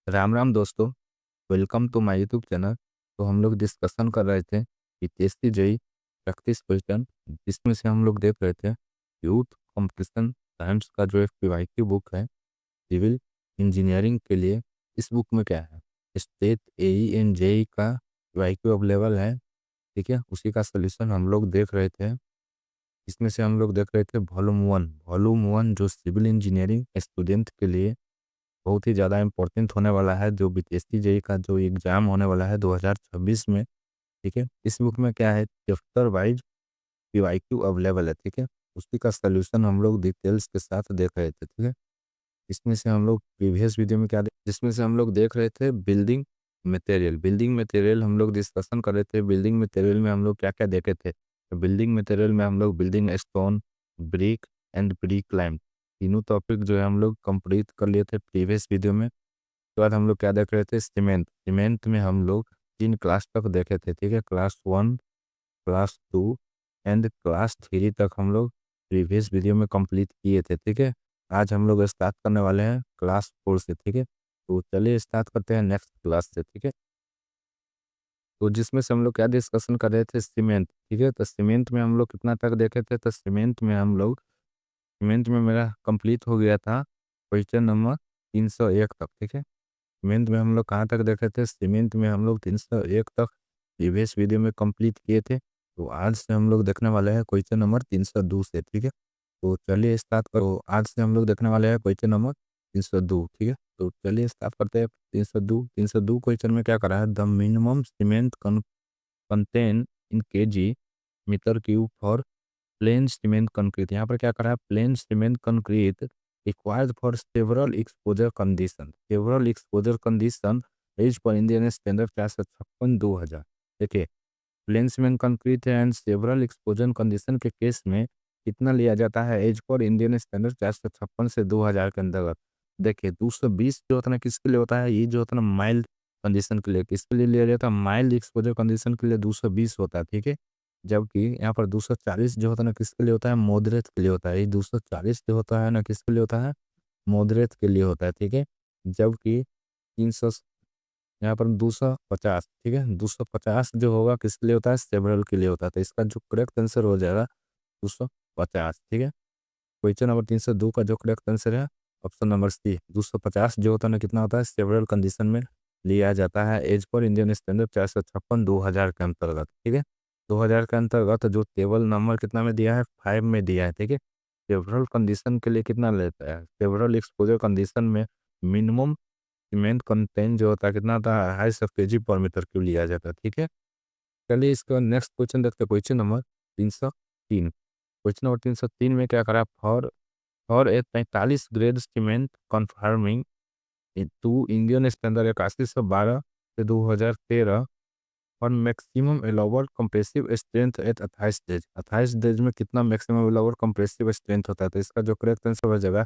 राम राम दोस्तों। Welcome to my YouTube channel. तो हम लोग डिस्कशन कर रहे थे कि टीएसपी जेई प्रैक्टिस क्वेश्चन, जिसमें से हम लोग देख रहे थे यूथ कंपटीशन साइंस का जो एक पीवाईक्यू बुक है सिविल इंजीनियरिंग के लिए। इस बुक में क्या है, स्टेट एई एंड जेई का पीवाईक्यू अवेलेबल है। ठीक है, उसी का सोल्यूशन हम लोग देख रहे थे। इसमें से हम लोग देख रहे थे वॉल्यूम 1 जो सिविल इंजीनियरिंग स्टूडेंट के लिए बहुत ही ज़्यादा इम्पोर्टेंट होने वाला है, जो बीपीएससी जेई का जो एग्ज़ाम होने वाला है 2026 में। ठीक है, इस बुक में क्या है, चैप्टर वाइज पीवाईक्यू अवेलेबल है। ठीक है, उसी का सलूशन हम लोग डिटेल्स के साथ देख रहे थे। ठीक है, इसमें से हम लोग प्रीवियस वीडियो में जिसमें से हम लोग देख रहे थे बिल्डिंग मटेरियल हम लोग डिस्कशन कर रहे थे। बिल्डिंग मटेरियल में हम लोग क्या क्या देखे थे, तो बिल्डिंग मटेरियल में हम लोग building stone, brick and brick lime, तीनों टॉपिक जो है हम लोग कंप्लीट कर लिए थे प्रीवियस वीडियो में। उसके बाद हम लोग क्या देख रहे थे, सीमेंट में हम लोग 3 क्लास तक देखे थे। ठीक है, क्लास 1, क्लास 2 एंड क्लास 3 तक हम लोग प्रीवियस वीडियो में कंप्लीट किए थे। ठीक है, आज हम लोग स्टार्ट करने वाले हैं क्लास 4 से। ठीक है, तो चलिए स्टार्ट करते हैं नेक्स्ट क्लास से। ठीक है, तो जिसमें से हम लोग क्या डिस्कशन कर रहे थे, सीमेंट। ठीक है, तो सीमेंट में हम लोग कितना तक देखे थे, तो सीमेंट में मेरा कंप्लीट हो गया था क्वेश्चन नंबर 301 तक। ठीक है, सीमेंट में हम लोग कहाँ तक देखे थे, सीमेंट में हम लोग 301 तक प्रीवियस वीडियो में कंप्लीट किए थे। तो आज से हम लोग देखने वाले हैं क्वेश्चन नंबर 302 से। ठीक है, तो चलिए स्टार्ट करो। आज से हम लोग देखने वाले हैं क्वेश्चन नंबर 302। ठीक है, तो चलिए स्टार्ट करते हैं। 302 क्वेश्चन में क्या करा है, the minimum cement content in kg metre cube for plain cement concrete. यहाँ पर क्या करा है, plain cement concrete required for several exposure condition as per Indian standard 456/2000। देखिए, plain cement concrete and several exposure condition के case में कितना लिया जाता है, एज पर इंडियन स्टैंडर्ड 456 से 2000 के अंतर्गत। देखिए, 220 जो होता है किसके लिए होता है, ये जो होता है माइल्ड कंडीशन के लिए, किसके लिए लिया जाता है, माइल्ड एक्सपोजर कंडीशन के लिए 220 होता है। ठीक है, जबकि यहाँ पर 240 जो होता है ना किसके लिए होता है, मॉडरेट के लिए होता है। ये 240 जो होता है ना किसके लिए होता है, मॉडरेट के लिए होता है। ठीक है, जबकि 300 यहाँ पर 250, ठीक है, 250 जो होगा किसके लिए होता है, सेवरल के लिए होता है। तो इसका जो करेक्ट आंसर हो जाएगा 250। ठीक है, क्वेश्चन नंबर 302 का जो करेक्ट आंसर है ऑप्शन नंबर सी, 250 जो होता है ना कितना होता है, सेवरल कंडीशन में लिया जाता है एज पर इंडियन स्टैंडर्ड 456/2000 के अंतर्गत। ठीक है, 2000 के अंतर्गत जो टेबल नंबर कितना में दिया है, 5 में दिया है। ठीक है, सेवरल कंडीशन के लिए कितना लेता है, सेवरल एक्सपोजर कंडीशन में मिनिमम सीमेंट कंटेंट जो होता है कितना होता है, 250 केजी पर मीटर क्यूब लिया जाता है। ठीक है, चलिए इसका नेक्स्ट क्वेश्चन देखते हैं। Question number 303। क्वेश्चन नंबर 303 में क्या करा, for a 43 grade cement conforming to Indian standard 8112 से 2013 और maximum allowable compressive strength at 28 days में कितना मैक्सिमम एलाउबल कंप्रेसिव स्ट्रेंथ होता है। तो इसका जो करेक्ट आंसर हो जाएगा,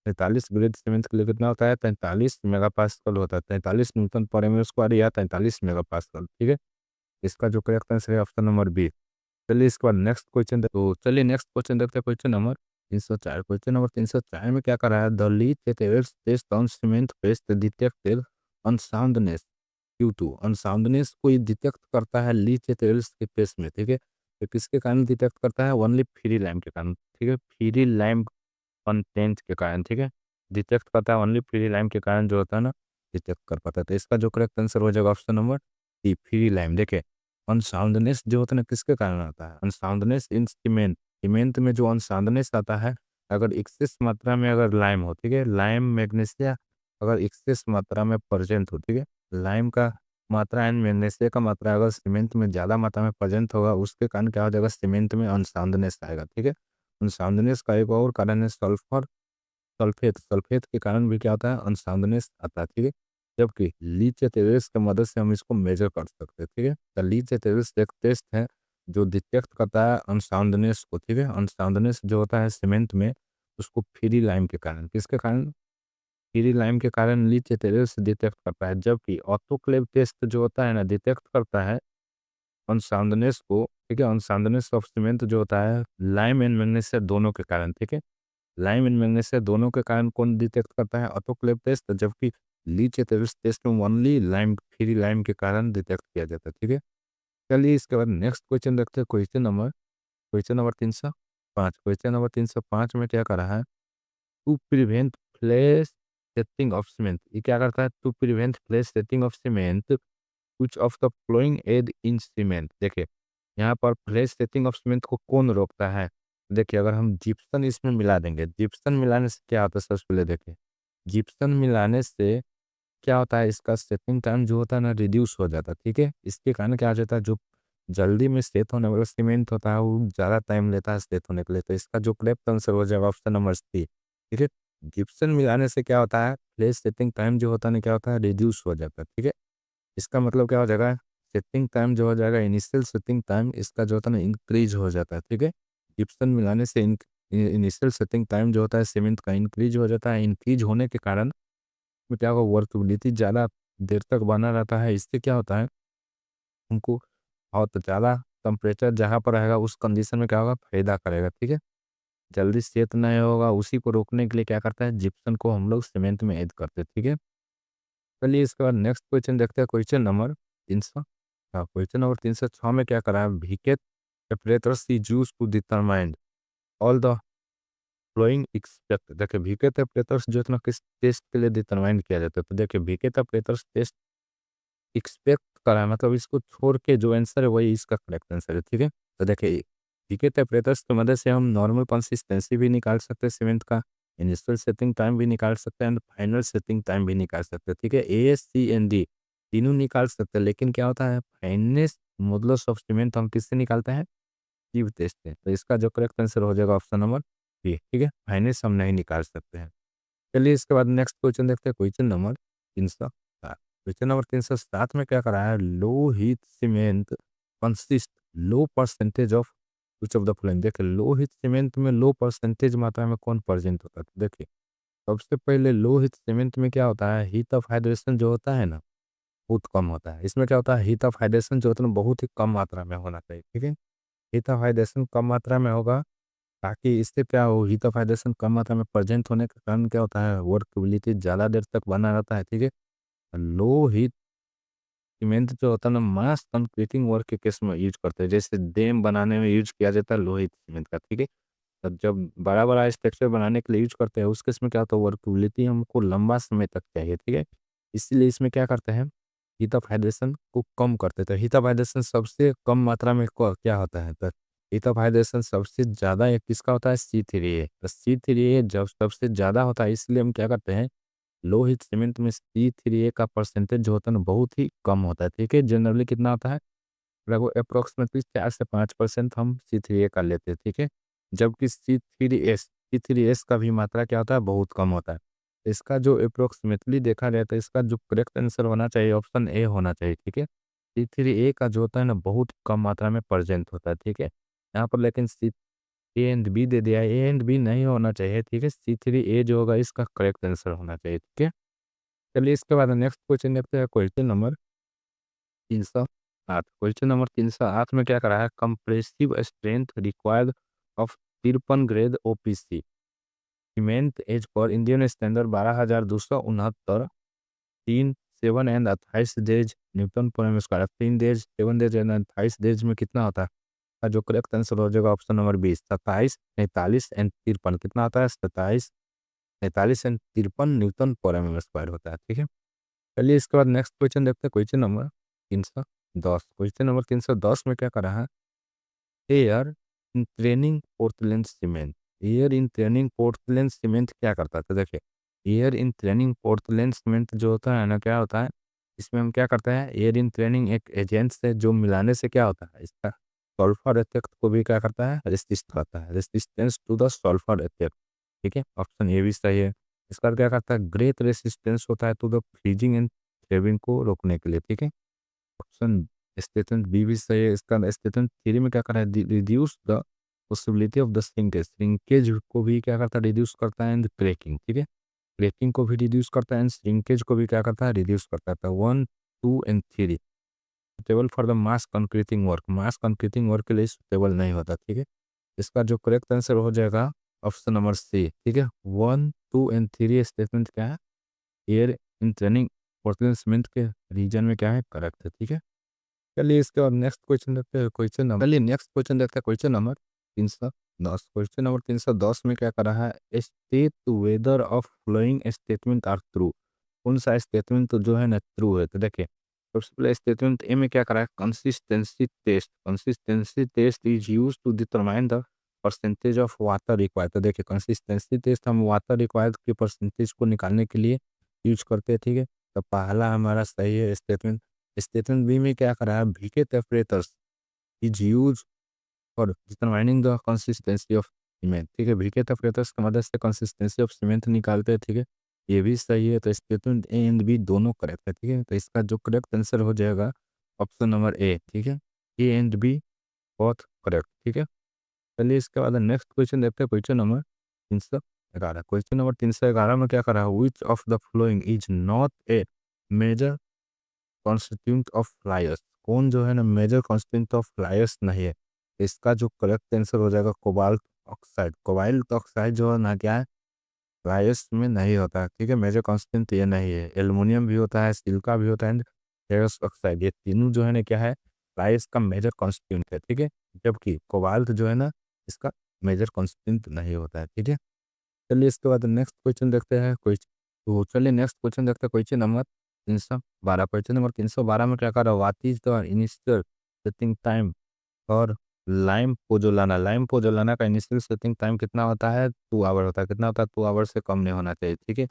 43 ग्रेड सीमेंट के लिए कितना होता है, 43 मेगापास्कल होता है। 43 न्यूटन पर एम स्क्वायर या 43 मेगापास्कल। ठीक है, इसका जो करेक्ट आंसर है ऑप्शन नंबर बी। चलिए इसके बाद नेक्स्ट क्वेश्चन तो चलिए नेक्स्ट क्वेश्चन देखते हैं। Question number 304। क्वेश्चन नंबर 304 में क्या कर रहा है, the lead test on cement paste detected unsoundness due to. Unsoundness को ये डिटेक्ट करता है लीड टेल्स के पेस्ट में। ठीक है, तो किसके कारण डिटेक्ट करता है, ओनली फ्री लाइम के कारण। ठीक है, फ्री लाइम कंटेंट के कारण। ठीक है, डिटेक्ट करता है ओनली फ्री लाइम के कारण जो होता है ना, डिटेक्ट कर पाता है। तो इसका जो करेक्ट आंसर हो जाएगा option number D, free lime. देखे, अनसाउंडनेस जो होता है ना किसके कारण आता है, अनसाउंडनेस इन सीमेंट। सीमेंट में जो अनसाउंडनेस आता है, अगर एक्सेस मात्रा में अगर लाइम हो, ठीक है, लाइम मैग्नीशिया अगर एक्सेस मात्रा में प्रेजेंट हो, ठीक है, लाइम का मात्रा एंड मैग्नीशिया का मात्रा अगर सीमेंट में ज़्यादा मात्रा में प्रेजेंट होगा, उसके कारण क्या हो जाएगा, सीमेंट में अनसाउंडनेस आएगा। ठीक है, अनसाउंडनेस का एक और कारण है सल्फर सल्फेट। सल्फेट के कारण भी क्या होता है, अनसाउंडनेस आता है। ठीक है, जबकि लीच एथेरिस की मदद से हम इसको मेजर कर सकते हैं। ठीक है, तो लीच एथेरिस एक टेस्ट है जो डिटेक्ट करता है अनसाउंडनेस को। ठीक है, अनसाउंडनेस जो होता है सीमेंट में, उसको फ्री लाइम के कारण, किसके कारण, फ्री लाइम के कारण लीच एथेरिस डिटेक्ट करता है। जबकि ऑटोक्लेव टेस्ट जो होता है ना, डिटेक्ट करता है अनसाउंडनेस को। ठीक है, अनसाउंडनेस ऑफ सीमेंट जो होता है लाइम एंड मैग्नीशिया दोनों के कारण। ठीक है, लाइम एंड मैग्नीशिया दोनों के कारण कौन डिटेक्ट करता है, ऑटोक्लेव टेस्ट। जबकि लीच टेस्ट में ओनली लाइम फ्री लाइम के कारण डिटेक्ट किया जाता है। ठीक है, चलिए इसके बाद नेक्स्ट क्वेश्चन देखते हैं। Question number 305। क्वेश्चन नंबर 305 में क्या कर रहा है, to prevent flash setting of cement. ये क्या करता है, to prevent flash setting of cement कुछ of the following add in cement. देखिए यहाँ पर फ्लैश सेटिंग ऑफ सीमेंट को कौन रोकता है। देखिए अगर हम जिप्सन इसमें मिला देंगे, जिप्सन मिलाने से क्या होता है, सबसे पहले देखिए जिप्सन मिलाने से क्या होता है, इसका सेटिंग टाइम जो होता है ना रिड्यूस हो जाता है। ठीक है, इसके कारण क्या हो जाता है, जो जल्दी में सेट होने वाला सीमेंट होता है वो ज़्यादा टाइम लेता है सेट होने के लिए। तो इसका जो करेक्ट आंसर हो जाएगा ऑप्शन नंबर सी। ठीक है, जिप्सन मिलाने से क्या होता है, फ्लैश सेटिंग टाइम जो होता है ना क्या होता है, रिड्यूस हो जाता है। ठीक है, इसका मतलब क्या हो जाएगा, सेटिंग टाइम जो हो जाएगा, इनिशियल सेटिंग टाइम इसका जो होता है ना इंक्रीज हो जाता है। ठीक है, जिप्सन मिलाने से इनिशियल सेटिंग टाइम जो होता है सीमेंट का इंक्रीज हो जाता है। इंक्रीज होने के कारण में क्या होगा, वर्कबिलिटी ज़्यादा देर तक बना रहता है। इससे क्या होता है, हमको बहुत ज़्यादा टेम्परेचर जहाँ पर रहेगा उस कंडीशन में क्या होगा, फायदा करेगा। ठीक है, जल्दी सेट नहीं होगा, उसी को रोकने के लिए क्या करता है, जिप्सन को हम लोग सीमेंट में ऐड करते हैं। ठीक है, चलिए इसके बाद नेक्स्ट क्वेश्चन देखते हैं। क्वेश्चन नंबर 306 में क्या करा है, Vicat temperatures is used to determine all the following expect. देखिए वीके टेम्परेचर्स जो है ना किस टेस्ट के लिए डिटरमाइन किया जाता है। तो देखिए वीके टेम्परेचर्स टेस्ट एक्सपेक्ट करा है, मतलब इसको छोड़ के जो आंसर है वही इसका करेक्ट आंसर है। ठीक है, तो देखिए वीके टेम्परेचर्स की मदद से हम नॉर्मल कंसिस्टेंसी भी निकाल सकते हैं सीमेंट का, इनिशियल सेटिंग टाइम भी निकाल सकते हैं एंड फाइनल सेटिंग टाइम भी निकाल सकते हैं। ठीक है, ए सी एंड डी तीनों निकाल सकते हैं, लेकिन क्या होता है, फाइनेस्ट मॉडुलस ऑफ सीमेंट हम किससे निकालते हैं, ट्यूब टेस्ट से। तो इसका जो करेक्ट आंसर हो जाएगा ऑप्शन नंबर बी। ठीक है, फाइनेस्ट हम नहीं निकाल सकते हैं। चलिए इसके बाद नेक्स्ट क्वेश्चन देखते हैं। क्वेश्चन नंबर 307 में क्या करा है, low heat cement consist low percentage of which of the following. देखिए लो हीट सीमेंट में लो परसेंटेज मात्रा में कौन प्रेजेंट होता है। तो देखिए सबसे पहले लो हीट सीमेंट में क्या होता है, हीट ऑफ हाइड्रेशन जो होता है ना बहुत कम होता है। इसमें क्या होता है, हीट ऑफ हाइड्रेशन जो होता है ना बहुत ही कम मात्रा में होना चाहिए। ठीक है, हीट ऑफ हाइड्रेशन कम मात्रा में होगा, ताकि इससे क्या हो, हीट ऑफ हाइड्रेशन कम मात्रा में प्रेजेंट होने के कारण क्या होता है, वर्कबिलिटी ज़्यादा देर तक बना रहता है। ठीक है, लो हीट सीमेंट जो होता है ना मास कंक्रीटिंग वर्क के केस में यूज करते हैं, जैसे डैम बनाने में यूज किया जाता है लो हीट सीमेंट का। ठीक है, तब जब बड़ा बड़ा स्ट्रक्चर बनाने के लिए यूज करते हैं उस केस में क्या होता है, वर्कबिलिटी हमको लंबा समय तक चाहिए। ठीक है, इसीलिए इसमें क्या करते हैं, हीट ऑफ हाइड्रेशन को कम करते हैं। तो हीट ऑफ हाइड्रेशन सबसे कम मात्रा में क्या होता है, तो हीट ऑफ हाइड्रेशन सबसे ज़्यादा एक किसका होता है, C3A। तो C3A जब सबसे ज़्यादा होता है, इसलिए हम क्या करते हैं, लो हीट सीमेंट में C3A का परसेंटेज जो होता है ना बहुत ही कम होता है। ठीक है, जनरली कितना होता है, लगभग अप्रोक्सीमेटली 4 से 5% हम C3A का लेते हैं। ठीक है, जबकि C3S का भी मात्रा क्या होता है, बहुत कम होता है। इसका जो अप्रोक्सीमेटली देखा जाए तो इसका जो करेक्ट आंसर होना चाहिए ऑप्शन ए होना चाहिए। ठीक है, C3A का जो होता है ना बहुत कम मात्रा में प्रेजेंट होता है। ठीक है, यहाँ पर लेकिन सी ए एंड बी दे दिया है, ए एंड बी नहीं होना चाहिए। ठीक है, C3A जो होगा इसका करेक्ट आंसर होना चाहिए। ठीक है, चलिए इसके बाद नेक्स्ट क्वेश्चन देखते हैं। क्वेश्चन नंबर 308 में क्या करा है, compressive strength required of 53 grade OPC cement as per Indian standard 12,269 3 7 and 28 days newton per m square. 3 days 7 days and 28 days में कितना होता है, जो करेक्ट आंसर हो जाएगा ऑप्शन नंबर 20 27 43 एंड 53 कितना होता है, 27 43 and 53 Newton per m square होता है। ठीक है, चलिए इसके बाद नेक्स्ट क्वेश्चन देखते हैं। क्वेश्चन नंबर 310 में क्या करा है, air in training Portland cement. Air in training Portland cement क्या करता है, तो देखिए air in training Portland cement जो होता है ना क्या होता है, इसमें हम क्या करते हैं, एयर इन ट्रेनिंग एक एजेंट से जो मिलाने से क्या होता है, इसका सल्फर इफेक्ट को भी क्या करता है, रेसिस्ट करता है, resistance to the sulphur effect. ठीक है, ऑप्शन ए भी सही है। इसका क्या करता है, ग्रेट रेसिस्टेंस होता है to the freezing and saving को रोकने के लिए। ठीक है, ऑप्शन स्टेटमेंट बी भी सही है। इसका स्टेटमेंट थ्री में क्या कर रहा है, reduce the possibility of the shrinkage. Shrinkage को भी क्या करता है, रिड्यूस करता है एंड क्रैकिंग। ठीक है, क्रैकिंग को भी रिड्यूस करता है एंड श्रिंकेज को भी क्या करता है, रिड्यूस करता है। तो 1 2 and 3 suitable for the mass concreting work, mass concreting work के लिए सुटेबल नहीं होता। ठीक है, इसका जो करेक्ट आंसर हो जाएगा ऑप्शन नंबर सी। ठीक है, 1 2 एंड 3 स्टेटमेंट क्या है, air in training Portland cement के रीजन में क्या है, करेक्ट है। ठीक है, चलिए इसके बाद नेक्स्ट क्वेश्चन देखते हैं। Question number 310। क्वेश्चन नंबर 310 में क्या कर रहा है, state whether of following statement are true. कौन सा स्टेटमेंट तो जो है ना ट्रू है, तो देखिए सबसे पहले स्टेटमेंट ए में क्या करा है, consistency test is use to determine the percentage of water required. तो देखिए कंसिस्टेंसी टेस्ट हम वाटर रिक्वायर्ड के परसेंटेज को निकालने के लिए यूज करते हैं। ठीक है, तो पहला हमारा सही है स्टेटमेंट। स्टेटमेंट बी में क्या करा है, बीके temperatures is use for determining the consistency of cement. ठीक है, बीके टेम्परेचर्स की मदद से कंसिस्टेंसी ऑफ सीमेंट निकालते हैं। ठीक है, ये भी सही है, तो स्टेटमेंट ए एंड बी दोनों करेक्ट है। ठीक है, तो इसका जो करेक्ट आंसर हो जाएगा ऑप्शन नंबर ए। ठीक है, A and B both correct. ठीक है, चलिए इसके बाद नेक्स्ट क्वेश्चन देखते हैं। क्वेश्चन नंबर 311 में क्या करा है, which of the following is not a major constituent of flyers. कौन जो है ना मेजर कॉन्स्टिट्यूंट ऑफ फ्लायर्स नहीं है। इसका जो करेक्ट आंसर हो जाएगा कोबाल्ट ऑक्साइड। कोबाल्ट ऑक्साइड जो है ना क्या है, फ्लायर्स में नहीं होता है। ठीक है, मेजर कॉन्स्टिट्यूंट ये नहीं है। एल्युमिनियम भी होता है, सिलिका भी होता है, फेरस ऑक्साइड, ये तीनों जो है ना क्या है, फ्लायर्स का मेजर कॉन्स्टिट्यूंट है। ठीक है, जबकि कोबाल्ट जो है ना इसका मेजर कॉन्स्टिट्यूंट नहीं होता है। ठीक है, चलिए इसके बाद नेक्स्ट क्वेश्चन देखते हैं। Question number 312। क्वेश्चन नंबर 312 में क्या कर रहा है, what is the initial setting time और लाइम पोजोलाना का इनिशियल सेटिंग टाइम कितना होता है, 2 आवर होता है। कितना होता है, 2 आवर से कम नहीं होना चाहिए। ठीक है,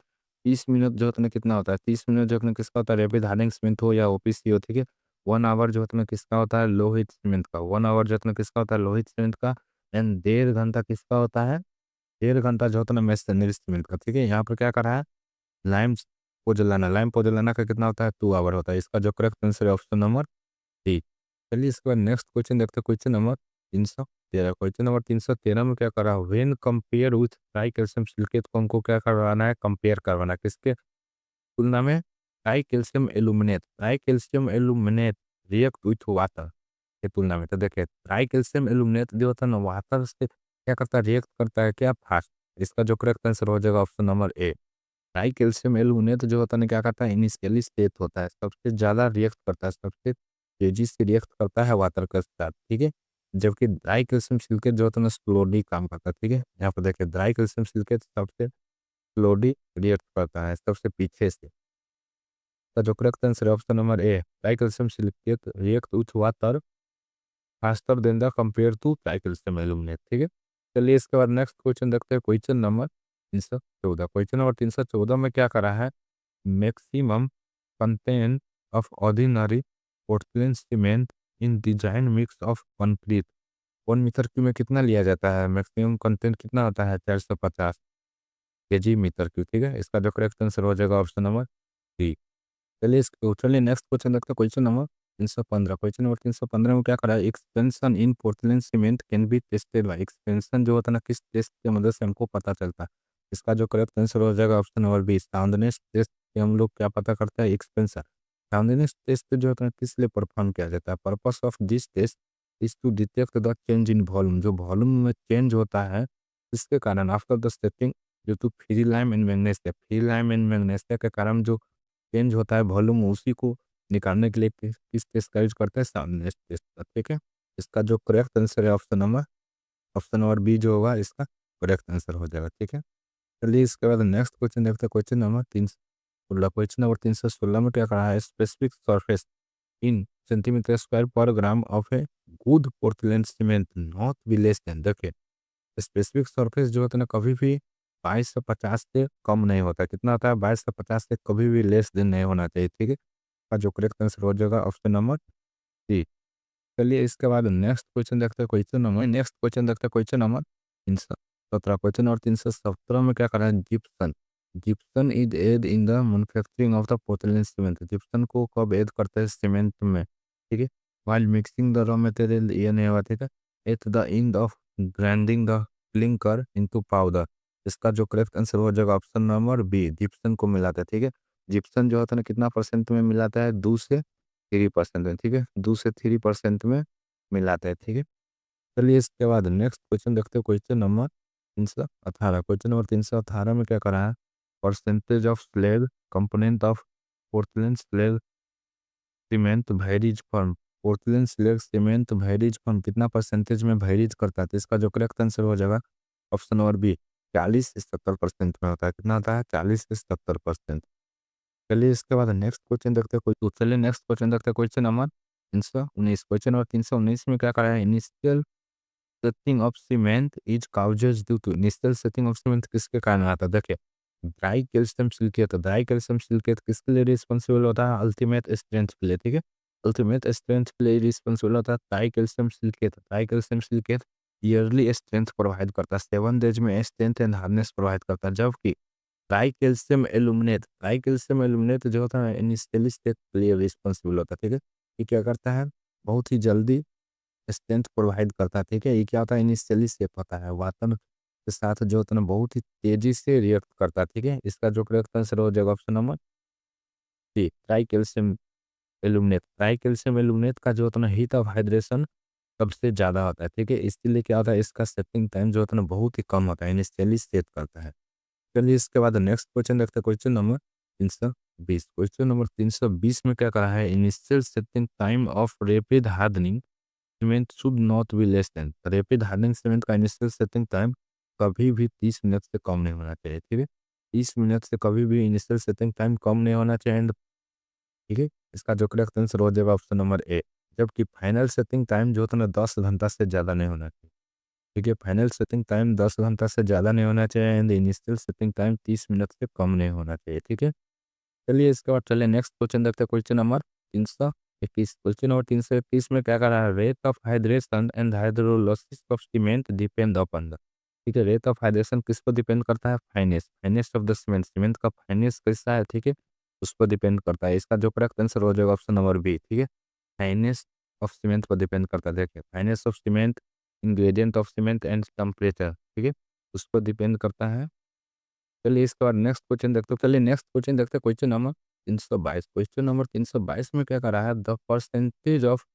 30 मिनट जो होता है कितना होता है, 30 मिनट जो है किसका होता है, रैपिड हार्डनिंग सीमेंट हो या ओपीसी हो। ठीक है, 1 आवर जो है किसका होता है, लोहित सीमेंट का। 1 आवर जो है किसका होता है, लोहित सीमेंट का। एंड 1.5 घंटा किसका होता है, 1.5 घंटा जो होता है ना मैशनरी सीमेंट का। ठीक है, यहाँ पर क्या करा है, लाइम लाइम पोजोलाना का कितना होता है, 2 आवर होता है। इसका जो करेक्ट आंसर है ऑप्शन नंबर डी। चलिए इसके बाद नेक्स्ट क्वेश्चन देखते हैं। क्वेश्चन नंबर 313 में क्या करा, when compare with try calcium silicate को हमको क्या करवाना है, कंपेयर करवाना है। किसके तुलना में, try calcium aluminate react with water के तुलना में। तो देखिए ट्राई कैल्शियम एल्यूमिनेट जो होता है ना वाटर से क्या करता है, रिएक्ट करता है क्या, फास्ट। इसका जो करेक्ट आंसर हो जाएगा ऑप्शन नंबर ए। ट्राई कैल्शियम एल्यूमिनेट जो होता है ना क्या करता है, इनिशियली स्टेट होता है, सबसे ज़्यादा रिएक्ट करता है, सबसे तेजी से रिएक्ट करता है वाटर के साथ। ठीक है, जबकि ड्राई कैल्शियम सिलिकेट जो होता है ना स्लोली काम करता है। ठीक है, यहाँ पर देखिए ड्राई कैल्शियम सिलिकेट सबसे स्लोली रिएक्ट करता है, सबसे पीछे से। तो जो करेक्ट आंसर है option number A, tri calcium silicate react with water faster than the compare to tri calcium aluminate. ठीक है, चलिए इसके बाद नेक्स्ट क्वेश्चन देखते हैं। क्वेश्चन नंबर 314 में क्या करा है, maximum content of ordinary Portland cement in design mix of concrete 1 metre cube में कितना लिया जाता है, मैक्सिमम कंटेंट कितना होता है, 450 kg/मीटर क्यूब। ठीक है, इसका जो करेक्ट आंसर हो जाएगा ऑप्शन नंबर डी। चलिए नेक्स्ट क्वेश्चन देखते हैं। क्वेश्चन नंबर 315 में क्या करा है, expansion in Portland cement can be tested by. Expansion जो होता है ना किस टेस्ट की मदद से हमको पता चलता है। इसका जो करेक्ट आंसर हो जाएगा option number B, soundness test से हम लोग क्या पता करते हैं, एक्सपेंशन। साउंडनेस टेस्ट जो होता है किस लिए परफॉर्म किया जाता है, purpose of this test is to detect the change in volume. जो वॉल्यूम में चेंज होता है इसके कारण आफ्टर द सेटिंग जो to free lime and magnesia के कारण जो चेंज होता है वॉल्यूम, उसी को निकालने के लिए किस टेस्ट का यूज करते हैं, सामनेस टेस्ट का। ठीक है, इसका जो करेक्ट आंसर है ऑप्शन नंबर बी जो होगा इसका करेक्ट आंसर हो जाएगा। ठीक है, चलिए इसके बाद नेक्स्ट क्वेश्चन देखते हैं। क्वेश्चन नंबर 316 में क्या कहा है, specific surface in centimetre square per gram of a good Portland cement not be less than. देखिए स्पेसिफिक सरफेस जो होता है ना कभी भी 2250 से कम नहीं होता। कितना होता है, 2250 से कभी भी लेस देन नहीं होना चाहिए। ठीक है, का जो करेक्ट आंसर हो जाएगा ऑप्शन नंबर सी। चलिए इसके बाद नेक्स्ट क्वेश्चन देखते हैं। क्वेश्चन नंबर 317 में क्या करा है, gypsum gypsum is add in the manufacturing of the Portland cement. Gypsum को कब ऐड करते हैं सीमेंट में, ठीक है, while mixing the raw material, ये नहीं हुआ। ठीक है, at the end of grinding the clinker into powder. इसका जो करेक्ट आंसर हो जाएगा ऑप्शन नंबर बी, जिप्सन को मिलाता है। ठीक है, जिप्सन जो होता है ना कितना परसेंट में मिलाता है, 2 से 3% में। ठीक है, 2 से 3% में मिलाते हैं। ठीक है, चलिए इसके बाद नेक्स्ट क्वेश्चन देखते हैं। क्वेश्चन नंबर 318 में क्या करा है, percentage of slag component of Portland slag cement varies from Portland slag cement varies from कितना परसेंटेज में वेरीज करता है, तो इसका जो करेक्ट आंसर हो जाएगा ऑप्शन नंबर बी 40 से 70% में होता है। कितना होता है? 40 से 70%। चलिए इसके बाद नेक्स्ट क्वेश्चन देखते हैं। कोई तो चलिए नेक्स्ट क्वेश्चन देखते हैं। Question number 319। क्वेश्चन नंबर 319 में क्या करा है? Initial setting of cement is causes due to initial setting of cement किसके कारण आता है? देखिए tri calcium silicate, tri calcium silicate किसके लिए रिस्पॉन्सिबल होता है? अल्टीमेट स्ट्रेंथ के लिए, ठीक है। अल्टीमेट स्ट्रेंथ के लिए रिस्पॉन्सिबल होता है dry calcium silicate. Tri calcium silicate yearly strength provide करता है, 7 डेज में स्ट्रेंथ एंड हार्डनेस प्रोवाइड करता है। जबकि ट्राई कैल्शियम एल्यूमिनेट जो होता है इनिशियली स्टेट के लिए रिस्पॉन्सिबल होता है, ठीक है। ये क्या करता है? बहुत ही जल्दी स्ट्रेंथ प्रोवाइड करता है, ठीक है। ये क्या होता है? इनिशियली स्टेप होता है, वातन के साथ जो होता है ना बहुत ही तेजी से रिएक्ट करता है, ठीक है। इसका जो करेक्ट आंसर हो जाएगा option number C tri calcium aluminate. Tri calcium aluminate का जो होता है ना हीट ऑफ हाइड्रेशन सबसे ज़्यादा होता है, ठीक है। इसलिए क्या होता है? इसका सेटिंग टाइम जो होता है ना बहुत ही कम होता है, इनिशियली सेट करता है। चलिए इसके बाद नेक्स्ट क्वेश्चन देखते हैं। Question number 320। क्वेश्चन नंबर 320 में क्या करा है? Initial setting time of rapid hardening cement should not be less then. Rapid hardening cement का इनिशियल सेटिंग टाइम कभी भी 30 मिनट से कम नहीं होना चाहिए, ठीक है। 30 मिनट से कभी भी इनिशियल सेटिंग टाइम कम नहीं होना चाहिए, ठीक है। इसका जो करेक्ट आंसर हो जाएगा ऑप्शन नंबर ए। जबकि फाइनल सेटिंग टाइम जो होता है ना 10 घंटा से ज़्यादा नहीं होना चाहिए, ठीक है। फाइनल सेटिंग टाइम 10 घंटा से ज़्यादा नहीं होना चाहिए and initial setting time 30 minute से कम नहीं होना चाहिए, ठीक है। चलिए इसके बाद चलिए नेक्स्ट क्वेश्चन देखते हैं। Question number 321। क्वेश्चन नंबर 321 में क्या कर रहा है? Rate of hydration and hydrolysis of cement depend upon the, ठीक है। रेट ऑफ हाइड्रेशन किस पर डिपेंड करता है? Finance, finance of the cement, cement का फाइनेस कैसा है, ठीक है, उस पर डिपेंड करता है। इसका जो करेक्ट आंसर हो जाएगा ऑप्शन नंबर बी, ठीक है। फाइनेस ऑफ सीमेंट पर डिपेंड करता है। देखिए finance of cement, ingredient of cement and temperature, ठीक है, उस पर डिपेंड करता है। चलिए इसके बाद नेक्स्ट क्वेश्चन देखते हो। चलिए नेक्स्ट क्वेश्चन देखते हैं। Question number 322। क्वेश्चन नंबर 322 में क्या कर रहा है? The percentage of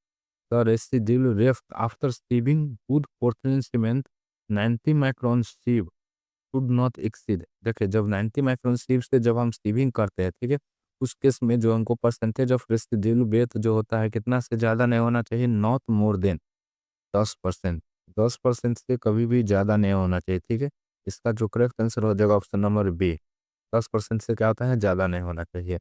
the residual left after sieving good Portland cement 90 micron sieve should not exceed. देखिए जब 90 माइक्रोन सीव से जब हम सीविंग करते हैं, ठीक है, उस केस में जो हमको परसेंटेज ऑफ रेसिड्यूल वेट जो होता है कितना से ज़्यादा नहीं होना चाहिए? Not more than 10%। 10% से कभी भी ज़्यादा नहीं होना चाहिए, ठीक है। इसका जो करेक्ट आंसर हो जाएगा ऑप्शन नंबर बी। 10% से क्या होता है? ज़्यादा नहीं होना चाहिए।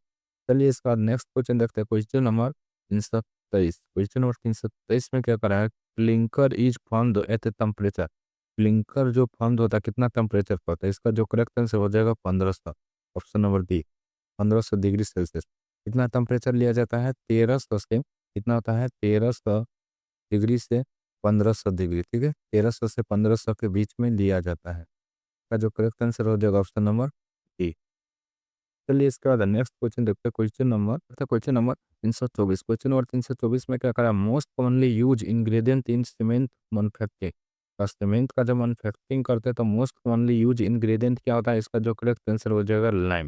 चलिए इसका नेक्स्ट क्वेश्चन देखते हैं। Question number 323। क्वेश्चन नंबर 323 में क्या करा है? Clinker is formed at a temperature. Clinker जो फॉर्म्ड होता है कितना टेम्परेचर पर होता है? इसका जो करेक्ट आंसर हो जाएगा 1500, option number D 1500 degree Celsius. कितना टेम्परेचर लिया जाता है? 1300 से कितना होता है? 1300 डिग्री से 1500 डिग्री, ठीक है। 1300 से 1500 के बीच में लिया जाता है। का जो करेक्ट आंसर हो जाएगा ऑप्शन नंबर डी। चलिए इसके बाद नेक्स्ट क्वेश्चन देखते हैं। Question number 324। क्वेश्चन नंबर 324 में क्या करा? मोस्ट कॉमनली यूज इंग्रेडिएंट इन सीमेंट मैन्युफैक्चरिंग। और सीमेंट का जब मैन्युफैक्चरिंग करते हैं तो मोस्ट कॉमनली यूज इंग्रेडिएंट क्या होता है? इसका जो करेक्ट आंसर हो जाएगा लाइम।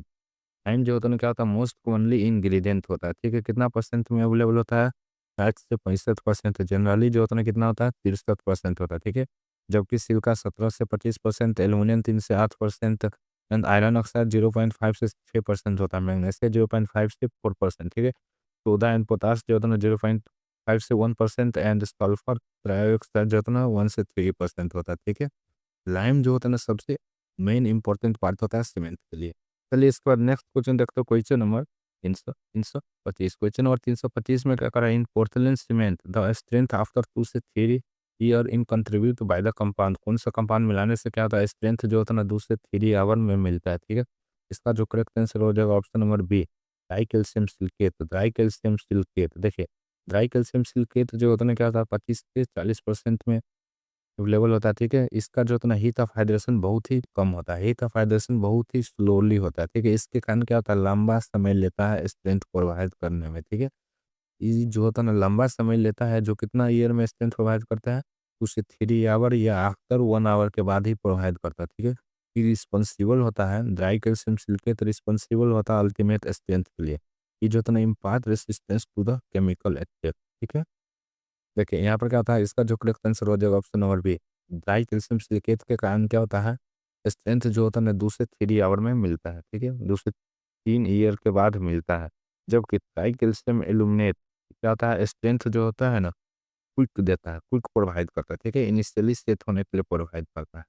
लाइम जो होता है ना क्या होता है? मोस्ट कॉमनली इंग्रेडिएंट होता है, ठीक है। कितना परसेंट में अवेलेबल होता है? 60 से 65%। जनरली जो होता है ना कितना होता है? 63% होता है, ठीक है। जबकि सिल्का 17 से 25%, एल्यूमिनियम 3 से 8% एंड आयरन ऑक्साइड 0.5 से 6% होता है। मैग्नीशियम 0.5 से 4%, ठीक है। सोडा एंड पोटाश जो होता है ना 0.5 से 1% एंड सल्फर ट्राइऑक्साइड जो होता है ना 1 से 3% होता है, ठीक है। लाइम जो होता है ना सबसे मेन इंपॉर्टेंट पार्ट होता है सीमेंट के लिए। चलिए इसके बाद नेक्स्ट क्वेश्चन देखते हो। Question number 325। क्वेश्चन नंबर 325 में क्या करा? In Portland cement the strength after 2 से 3 year in contribute by the compound. कौन सा कंपाउंड मिलाने से क्या होता है? स्ट्रेंथ जो होता है ना 2 से 3 आवर में मिलता है, ठीक है। इसका जो करेक्ट आंसर हो जाएगा option number B tri calcium silicate. Tri calcium silicate देखिए ड्राई कैल्शियम सिलिकेट जो होता है ना क्या होता है 25 से 40% में अवेलेबल होता है, ठीक है। इसका जो होता है ना हीट ऑफ हाइड्रेशन बहुत ही कम होता है, हीट ऑफ हाइड्रेशन बहुत ही स्लोली होता है, ठीक है। इसके कारण क्या होता है? लंबा समय लेता है स्ट्रेंथ प्रोवाइड करने में, ठीक है। ये जो होता है ना लंबा समय लेता है, जो कितना ईयर में स्ट्रेंथ प्रोवाइड करता है? 2 से 3 आवर या आफ्टर 1 आवर के बाद ही प्रोवाइड करता है, ठीक है। ये रिस्पॉन्सिबल होता है ड्राई कैल्शियम सिलिकेट, रिस्पॉन्सिबल होता है अल्टीमेट स्ट्रेंथ के लिए। ये जो होता है ना impart resistance to the chemical attack, ठीक है। देखिए यहाँ पर क्या होता है? इसका जो करेक्ट आंसर हो जाएगा option number B tri calcium silicate के कारण क्या होता है? स्ट्रेंथ जो होता है ना 2 से 3 आवर में मिलता है, ठीक है, 2 से 3 ईयर के बाद मिलता है। जबकि ट्राई कैल्शियम एल्यूमिनेट क्या होता है, स्ट्रेंथ जो होता है ना क्विक देता है, क्विक प्रोवाइड करता है, ठीक है, इनिशियली सेट होने के लिए प्रोवाइड करता है।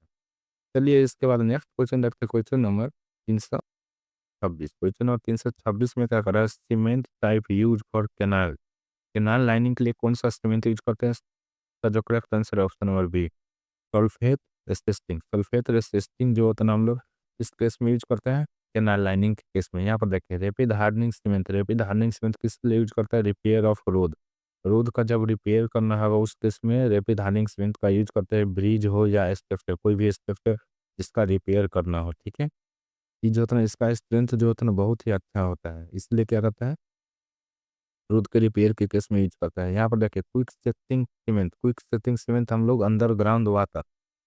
चलिए इसके बाद नेक्स्ट क्वेश्चन देखते हैं, क्वेश्चन नंबर 326। क्वेश्चन नंबर 326 में क्या कर रहा है, cement type use for canal, canal lining के लिए कौन सा सीमेंट यूज करते हैं? इसका जो करेक्ट आंसर है option number B, sulphate resisting. Sulphate resisting जो होता है ना हम लोग इस केस में यूज करते हैं कैनाल लाइनिंग के केस में। यहाँ पर देखिए rapid hardening cement, rapid hardening cement किस लिए यूज करता है, रिपेयर ऑफ रोड, रोड का जब रिपेयर करना होगा उस केस में रैपिड हार्डनिंग सीमेंट का यूज करते हैं, ब्रिज हो या स्ट्रक्चर, कोई भी स्ट्रक्चर जिसका रिपेयर करना हो, ठीक है। ये जो होता है ना इसका स्ट्रेंथ जो होता है ना बहुत ही अच्छा होता है, इसलिए क्या करता है रोड के रिपेयर के केस में यूज करता है। यहाँ पर देखिए quick setting cement, quick setting cement हम लोग अंडरग्राउंड वाटर,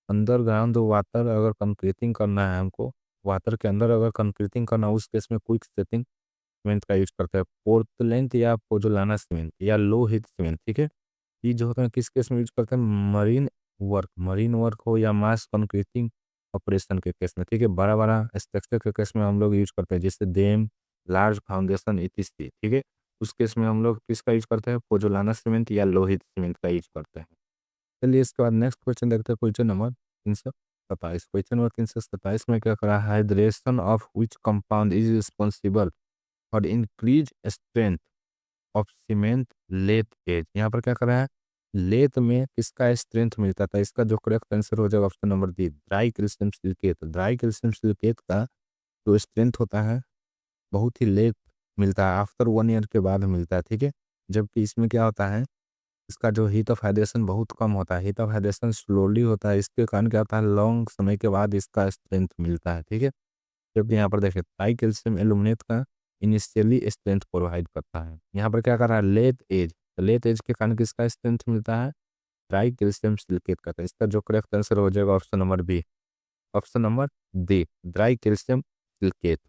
अंडरग्राउंड वाटर अगर कंक्रीटिंग करना है हमको, वाटर के अंदर अगर कंक्रीटिंग करना है उस केस में क्विक सेटिंग सीमेंट का यूज करते हैं। पोर्टलैंड या पोजोलाना सीमेंट या लो हीट सीमेंट, ठीक है, ये जो होता है किस केस में यूज करते हैं, मरीन वर्क, मरीन वर्क हो या मास कंक्रीटिंग ऑपरेशन के केस में, ठीक है, बड़ा बड़ा स्ट्रक्चर के केस में हम लोग यूज करते हैं, जैसे डैम, लार्ज फाउंडेशन इत्यादि, ठीक है, उस केस में हम लोग किसका यूज करते हैं, पोजोलाना सीमेंट या लोहित सीमेंट का यूज करते हैं। चलिए इसके बाद नेक्स्ट क्वेश्चन देखते हैं, क्वेश्चन नंबर 327। क्वेश्चन नंबर 327 में क्या करा है, hydration of which compound is responsible for increase strength of cement late age. यहाँ पर क्या करा है, लेथ में किसका स्ट्रेंथ मिलता था, इसका जो करेक्ट आंसर हो जाएगा option number D, tri calcium silicate. Tri calcium silicate का जो स्ट्रेंथ होता है बहुत ही लेट मिलता है, आफ्टर 1 ईयर के बाद मिलता है, ठीक है। जबकि इसमें क्या होता है, इसका जो हीट ऑफ हाइड्रेशन बहुत कम होता है, हीट ऑफ हाइड्रेशन स्लोली होता है, इसके कारण क्या होता है लॉन्ग समय के बाद इसका स्ट्रेंथ मिलता है, ठीक है। जबकि यहाँ पर देखिए ट्राई कैल्शियम एल्यूमिनेट का इनिशियली स्ट्रेंथ प्रोवाइड करता है। यहाँ पर क्या कर रहा है, लेट एज, तो लेट एज के कारण किसका स्ट्रेंथ मिलता है, ट्राई कैल्शियम सिलिकेट का। तो इसका जो करेक्ट आंसर हो जाएगा option number B, option number D, tri calcium silicate.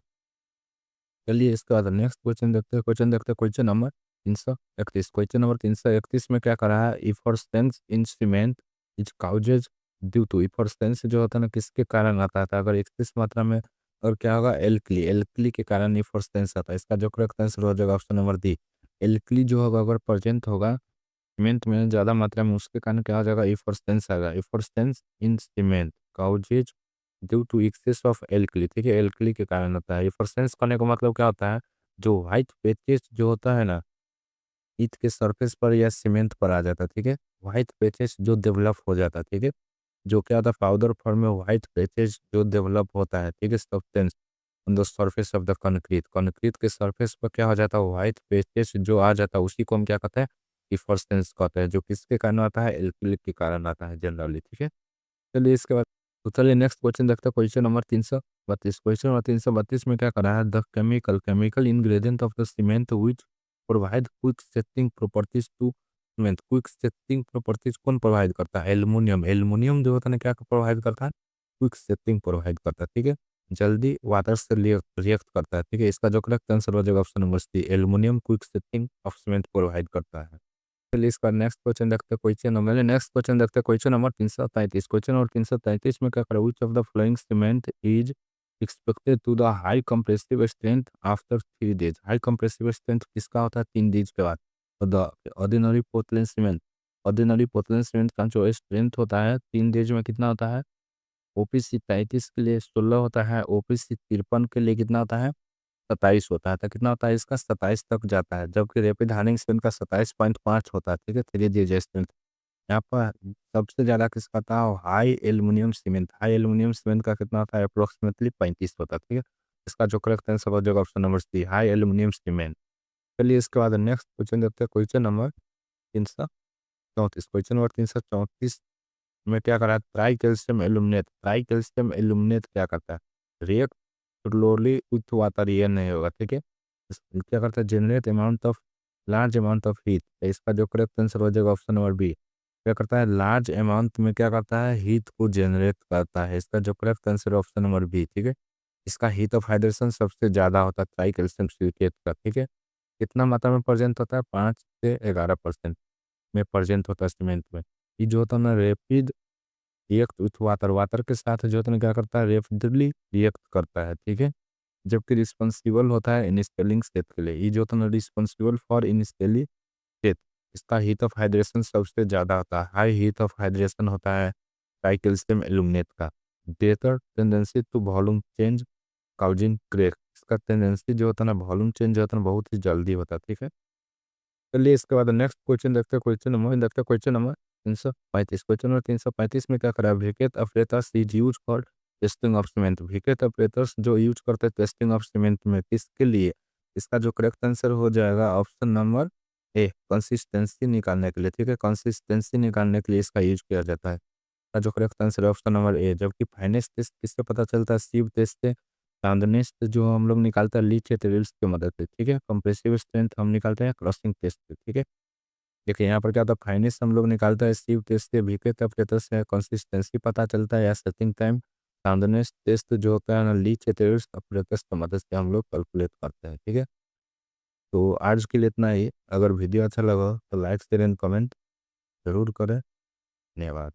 चलिए इसके बाद नेक्स्ट क्वेश्चन देखते हैं, क्वेश्चन नंबर 331। क्वेश्चन नंबर 331 में क्या करा है, efflorescence in cement is causes due to, efflorescence जो होता है ना किसके कारण आता था, अगर एक्सेस मात्रा में, और क्या होगा एल्कली, एल्कली के कारण इफोर्सेंस आता है। इसका जो करेक्ट आंसर हो जाएगा ऑप्शन नंबर डी, एल्कली जो होगा अगर प्रेजेंट होगा सीमेंट में ज़्यादा मात्रा में उसके कारण क्या हो जाएगा, इफोर्सेंस आएगा, efflorescence in cement causes due to excess of alkali, ठीक है, एल्कली के कारण होता है। इफरसेंस करने का मतलब क्या होता है, जो व्हाइट पैचेस जो होता है ना ईंट के सरफेस पर या सीमेंट पर आ जाता है, ठीक है, व्हाइट पैचेस जो डेवलप हो जाता है, ठीक है, जो क्या होता है पाउडर फॉर्म में व्हाइट पैचेस जो डेवलप होता है, ठीक है, substance on the surface of the concrete, concrete के सरफेस पर क्या हो जाता है व्हाइट पैचेस जो आ जाता है उसी को हम क्या कहते हैं, इफरसेंस कहते हैं, जो किसके कारण आता है, एल्कली के कारण आता है जनरली, ठीक है। चलिए इसके बाद तो चलिए नेक्स्ट क्वेश्चन देखते हैं, क्वेश्चन नंबर 332। क्वेश्चन नंबर 332 में क्या करा है, the chemical chemical ingredient of the cement which provide quick setting properties to cement, quick setting properties कौन प्रोवाइड करता है, एल्युमिनियम, एल्युमिनियम जो होता है ना क्या प्रोवाइड करता है, क्विक सेटिंग प्रोवाइड करता है, ठीक है, जल्दी वाटर से रिएक्ट करता है, ठीक है, इसका जो करेक्ट आंसर हो जाएगा option number C, aluminium quick setting of cement provide करता है। चलिए इसका नेक्स्ट क्वेश्चन देखते हैं, क्वेश्चन नंबर 333। क्वेश्चन नंबर 333 में क्या करें, which of the following cement is expected to the high compressive strength after 3 days. High compressive strength किसका होता है 3 डेज के बाद, तो the ordinary Portland cement, ordinary Portland cement का जो स्ट्रेंथ होता है 3 डेज में कितना होता है, ओपीसी 33 के लिए 16 होता है, ओपीसी 53 के लिए कितना होता है 27 होता है, तो कितना होता है इसका 27 तक जाता है, जबकि रैपिड हार्डनिंग स्पिन का 27.5 होता है, ठीक है, 3 D स्ट्रेंथ। यहाँ पर सबसे ज़्यादा किसका था, high aluminium cement, high aluminium cement का कितना होता है अप्रोक्सीमेटली 35 होता है, ठीक है, इसका जो करेक्ट आंसर हो जाएगा option number C, high aluminium cement. चलिए इसके बाद नेक्स्ट क्वेश्चन देखते हैं, क्वेश्चन नंबर 334। क्वेश्चन नंबर 334 में क्या करा है, try calcium aluminate, tri calcium aluminate क्या करता है, रिएक्ट स्लोली विथ वाटर, ये नहीं होगा, ठीक है, क्या करता है generate amount of large amount of heat, इसका जो करेक्ट आंसर हो जाएगा ऑप्शन नंबर बी, क्या करता है लार्ज अमाउंट में क्या करता है हीट को जनरेट करता है, इसका जो correct answer option number B, ठीक है, इसका हीट ऑफ हाइड्रेशन सबसे ज़्यादा होता है ट्राई कैल्शियम सिलिकेट का, ठीक है, कितना मात्रा में प्रेजेंट होता है 5 से 11% में प्रेजेंट होता है सीमेंट में। ये जो होता है ना rapid react with water, water के साथ जो होता है क्या करता है, रेपिडली रिएक्ट करता है, ठीक है। जबकि रिस्पॉन्सिबल होता है इनिशियलिंग स्टेट के लिए, ये जो होता है ना रिस्पॉन्सिबल फॉर इनिशियली स्टेट, इसका हीट ऑफ हाइड्रेशन सबसे ज़्यादा होता है, हाई हीट ऑफ हाइड्रेशन होता है ट्राइकैल्शियम एल्यूमिनेट का। Greater tendency to volume change causing crack, इसका टेंडेंसी जो होता है ना वॉल्यूम चेंज जो होता है ना बहुत ही जल्दी होता है, ठीक है। चलिए इसके बाद नेक्स्ट क्वेश्चन देखते हैं, क्वेश्चन नंबर 335। क्वेश्चन नंबर 335 में क्या करा है, wicket operators is use for testing of cement, wicket operators जो यूज करते हैं टेस्टिंग ऑफ सीमेंट में किसके लिए। इसका जो करेक्ट आंसर हो जाएगा ऑप्शन नंबर ए, कंसिस्टेंसी निकालने के लिए, ठीक है। कंसिस्टेंसी निकालने के लिए इसका यूज किया जाता है। इसका जो करेक्ट आंसर है ऑप्शन नंबर ए। जबकि फाइनेस्ट टेस्ट किससे पता चलता है, सीव टेस्ट से। चांदनेस जो हम लोग निकालते हैं लीच मटेरियल्स की मदद से, ठीक है। कंप्रेसिव स्ट्रेंथ हम निकालते हैं क्रॉसिंग टेस्ट से, ठीक है। देखिए यहाँ पर क्या होता है, फाइनेस हम लोग निकालता है सीव टेस्ट से, वीके टेम्परेचर से कंसिस्टेंसी पता चलता है, या सेटिंग टाइम। चांदनेस टेस्ट जो होता है ना लीच मटेरियल्स ऑपरेटर्स की मदद से हम लोग कैलकुलेट करते हैं, ठीक है। तो आज के लिए इतना ही। अगर वीडियो अच्छा लगा तो लाइक शेयर एंड कमेंट जरूर करें। धन्यवाद।